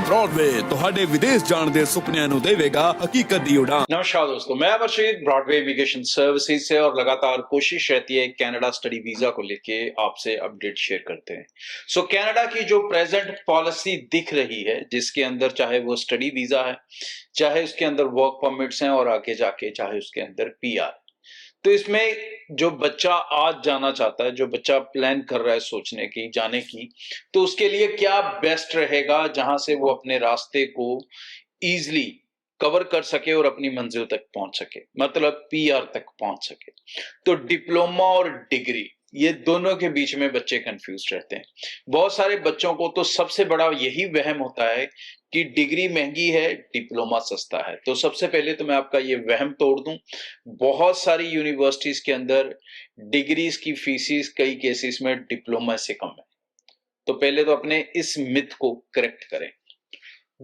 Broadway ਤੁਹਾਡੇ ਵਿਦੇਸ਼ ਜਾਣ ਦੇ ਸੁਪਨਿਆਂ ਨੂੰ ਦੇਵੇਗਾ ਹਕੀਕਤ ਦੀ ਉਡਾਨ। नमस्कार दोस्तों, मैं अमरशीत ब्रॉडवे इमिग्रेशन सर्विसेज से और लगातार कोशिश रहती है कनाडा स्टडी वीजा को लेके आपसे अपडेट शेयर करते हैं। कनाडा की जो प्रेजेंट पॉलिसी दिख रही है, जिसके अंदर चाहे वो स्टडी वीजा है, चाहे उसके अंदर वर्क परमिट्स हैं और आगे जाके चाहे उसके अंदर पीआर, तो इसमें जो बच्चा आज जाना चाहता है, जो बच्चा प्लान कर रहा है सोचने की, जाने की, तो उसके लिए क्या बेस्ट रहेगा जहां से वो अपने रास्ते को इजीली कवर कर सके और अपनी मंजिल तक पहुंच सके, मतलब पीआर तक पहुंच सके। तो डिप्लोमा और डिग्री, ये दोनों के बीच में बच्चे कंफ्यूज रहते हैं। बहुत सारे बच्चों को तो सबसे बड़ा यही वहम होता है कि डिग्री महंगी है, डिप्लोमा सस्ता है। तो सबसे पहले तो मैं आपका ये वहम तोड़ दूं, बहुत सारी यूनिवर्सिटीज के अंदर डिग्रीज की फीसिस कई केसेस में डिप्लोमा से कम है। तो पहले तो अपने इस मिथ को करेक्ट करें।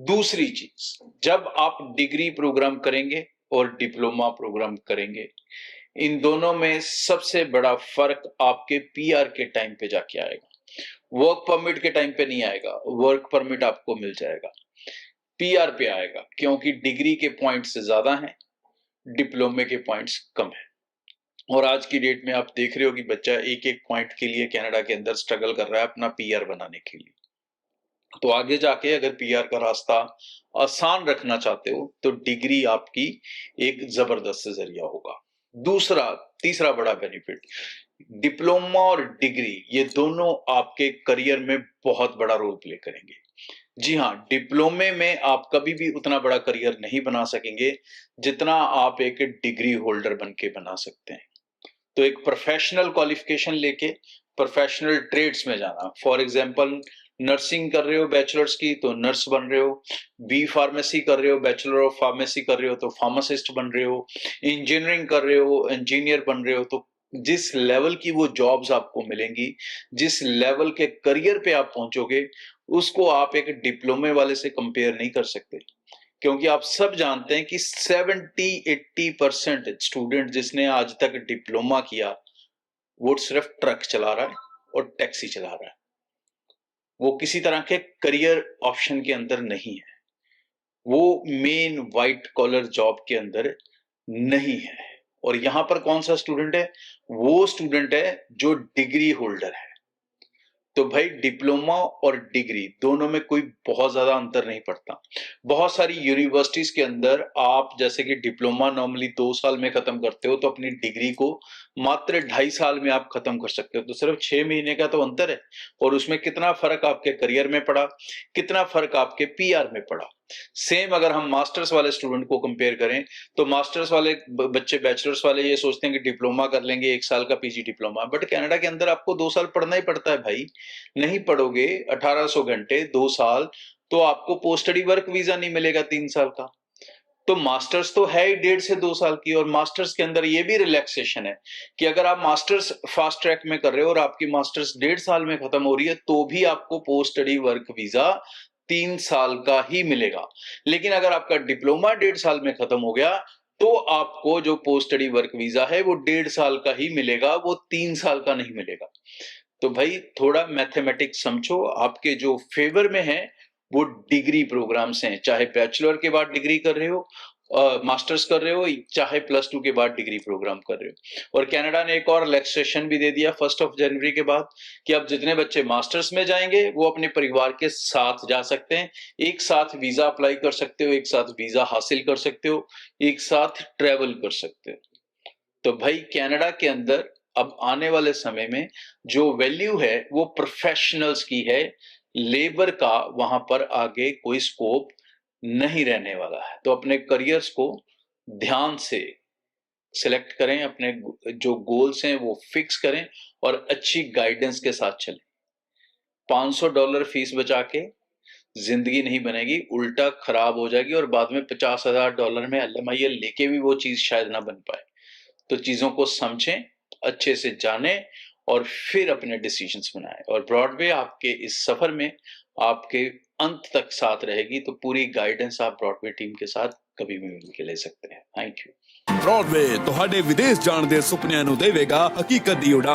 दूसरी चीज, जब आप डिग्री प्रोग्राम करेंगे और डिप्लोमा प्रोग्राम करेंगे, इन दोनों में सबसे बड़ा फर्क आपके पीआर के टाइम पे जाके आएगा। वर्क परमिट के टाइम पे नहीं आएगा, वर्क परमिट आपको मिल जाएगा, पीआर पे आएगा, क्योंकि डिग्री के पॉइंट्स ज्यादा हैं, डिप्लोमे के पॉइंट्स कम है। और आज की डेट में आप देख रहे हो कि बच्चा एक एक पॉइंट के लिए कनाडा के अंदर स्ट्रगल कर रहा है अपना पीआर बनाने के लिए। तो आगे जाके अगर पीआर का रास्ता आसान रखना चाहते हो तो डिग्री आपकी एक जबरदस्त जरिया होगा। तीसरा बड़ा बेनिफिट, डिप्लोमा और डिग्री ये दोनों आपके करियर में बहुत बड़ा रोल प्ले करेंगे। जी हाँ, डिप्लोमे में आप कभी भी उतना बड़ा करियर नहीं बना सकेंगे जितना आप एक डिग्री होल्डर बन के बना सकते हैं। तो एक प्रोफेशनल क्वालिफिकेशन लेके प्रोफेशनल ट्रेड्स में जाना, फॉर एग्जांपल नर्सिंग कर रहे हो बैचलर्स की तो नर्स बन रहे हो, बी फार्मेसी कर रहे हो, बैचलर ऑफ फार्मेसी कर रहे हो तो फार्मासिस्ट बन रहे हो, इंजीनियरिंग कर रहे हो इंजीनियर बन रहे हो। तो जिस लेवल की वो जॉब्स आपको मिलेंगी, जिस लेवल के करियर पे आप पहुंचोगे, उसको आप एक डिप्लोमे वाले से कंपेयर नहीं कर सकते। क्योंकि आप सब जानते हैं कि 70-80% स्टूडेंट जिसने आज तक डिप्लोमा किया वो सिर्फ ट्रक चला रहा है और टैक्सी चला रहा है, वो किसी तरह के करियर ऑप्शन के अंदर नहीं है, वो मेन व्हाइट कॉलर जॉब के अंदर नहीं है। और यहां पर कौन सा स्टूडेंट है? वो स्टूडेंट है जो डिग्री होल्डर है। तो भाई डिप्लोमा और डिग्री दोनों में कोई बहुत ज्यादा अंतर नहीं पड़ता। बहुत सारी यूनिवर्सिटीज के अंदर आप जैसे कि डिप्लोमा नॉर्मली 2 साल में खत्म करते हो, तो अपनी डिग्री को मात्र 2.5 साल में आप खत्म कर सकते हो। तो सिर्फ 6 महीने का तो अंतर है, और उसमें कितना फर्क आपके करियर में पड़ा, कितना फर्क आपके पीआर में पड़ा। सेम अगर हम मास्टर्स वाले स्टूडेंट को कंपेयर करें तो मास्टर्स वाले बच्चे, बैचलर्स वाले ये सोचते हैं कि डिप्लोमा कर लेंगे, 1 साल का पीजी डिप्लोमा, बट कनाडा के अंदर आपको 2 साल पढ़ना ही पड़ता है भाई। नहीं पढ़ोगे 1800 घंटे 2 साल तो आपको पोस्ट स्टडी वर्क वीजा नहीं मिलेगा 3 साल का। तो मास्टर्स तो है ही 1.5 से 2 साल की, और मास्टर्स के अंदर ये भी रिलैक्सेशन है कि अगर आप मास्टर्स फास्ट ट्रैक में कर रहे हो और आपकी मास्टर्स 1.5 साल में खत्म हो रही है तो भी आपको पोस्ट स्टडी वर्क वीजा 3 साल का ही मिलेगा। लेकिन अगर आपका डिप्लोमा 1.5 साल में खत्म हो गया तो आपको जो पोस्ट स्टडी वर्क वीजा है वो 1.5 साल का ही मिलेगा, वो 3 साल का नहीं मिलेगा। तो भाई थोड़ा मैथमेटिक्स समझो, आपके जो फेवर में है वो डिग्री प्रोग्राम्स हैं, चाहे बैचलर के बाद डिग्री कर रहे हो, मास्टर्स कर रहे हो, चाहे +2 के बाद डिग्री प्रोग्राम कर रहे हो। और कनाडा ने एक और रिलैक्सेशन भी दे दिया 1 जनवरी के बाद कि अब जितने बच्चे मास्टर्स में जाएंगे वो अपने परिवार के साथ जा सकते हैं, एक साथ वीजा अप्लाई कर सकते हो, एक साथ वीजा हासिल कर सकते हो, एक साथ ट्रेवल कर सकते हो। तो भाई कनाडा के अंदर अब आने वाले समय में जो वैल्यू है वो प्रोफेशनल्स की है, लेबर का वहां पर आगे कोई स्कोप नहीं रहने वाला है। तो अपने करियर्स को ध्यान से सिलेक्ट करें, अपने जो गोल्स हैं वो फिक्स करें और अच्छी गाइडेंस के साथ चलें। $500 फीस बचा के जिंदगी नहीं बनेगी, उल्टा खराब हो जाएगी, और बाद में $50,000 में LMIL लेके भी वो चीज शायद ना बन पाए। तो चीजों को समझें, अच्छे से जानें और फिर अपने डिसीजंस बनाएं। और ब्रॉडवे आपके इस सफर में आपके अंत तक साथ रहेगी। तो पूरी गाइडेंस आप ब्रॉडवे टीम के साथ कभी भी मिल के ले सकते हैं। Thank you. ब्रॉडवे ਤੁਹਾਡੇ ਵਿਦੇਸ਼ ਜਾਣ ਦੇ ਸੁਪਨਿਆਂ ਨੂੰ ਦੇਵੇਗਾ ਹਕੀਕਤ ਦੀ ਉਡਾਨ।